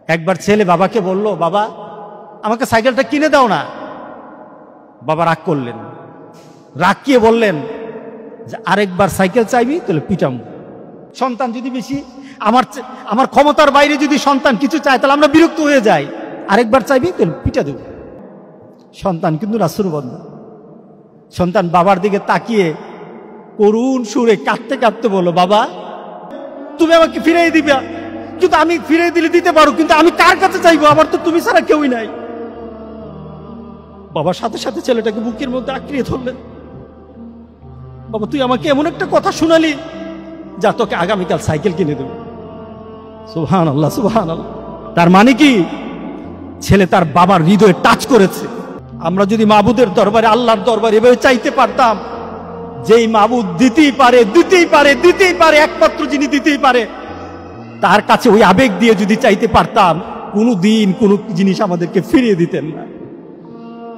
একবার ছেলে বাবাকে বলল, বাবা আমাকে সাইকেলটা কিনে দাও না। বাবা রাগ করলেন, রাগ কিয়ে বললেন যে আরেকবার সাইকেল চাইবি তাহলে পিটাম। সন্তান যদি বেশি আমার ক্ষমতার বাইরে যদি সন্তান কিছু চায় তাহলে আমরা বিরক্ত হয়ে যাই। আরেকবার চাইবি তাহলে পিটা দেব। সন্তান কিন্তু নাসুরবন্ধ। সন্তান বাবার দিকে তাকিয়ে করুণ সুরে কাঁদতে কাঁদতে বলল, বাবা তুমি আমাকে ফিরিয়ে দিবে, কিন্তু আমি ফিরিয়ে দিলে দিতে পারো, কিন্তু আমি কার কাছে চাইবো? আমার তো তুমি ছাড়া কেউই নাই। বাবার সাথে সাথে ছেলেটাকে বুকের মধ্যে আঁকড়িয়ে ধরলেন। বাবা তুই আমাকে এমন একটা কথা শোনালি, যা তোকে আগামীকাল সাইকেল কিনে দেব। সুবহানাল্লাহ, সুবহানাল্লাহ। তার মানে কি, ছেলে তার বাবার হৃদয়ে টাচ করেছে। আমরা যদি মাবুদের দরবারে, আল্লাহর দরবারে এভাবে চাইতে পারতাম, যেই মাবুদ দিতেই পারে, দিতেই পারে, দিতেই পারে, একমাত্র যিনি দিতেই পারে, তার কাছে ওই আবেগ দিয়ে যদি চাইতে পারতাম, কোনো দিন কোনো জিনিস আমাদেরকে ফিরিয়ে দিতেন না।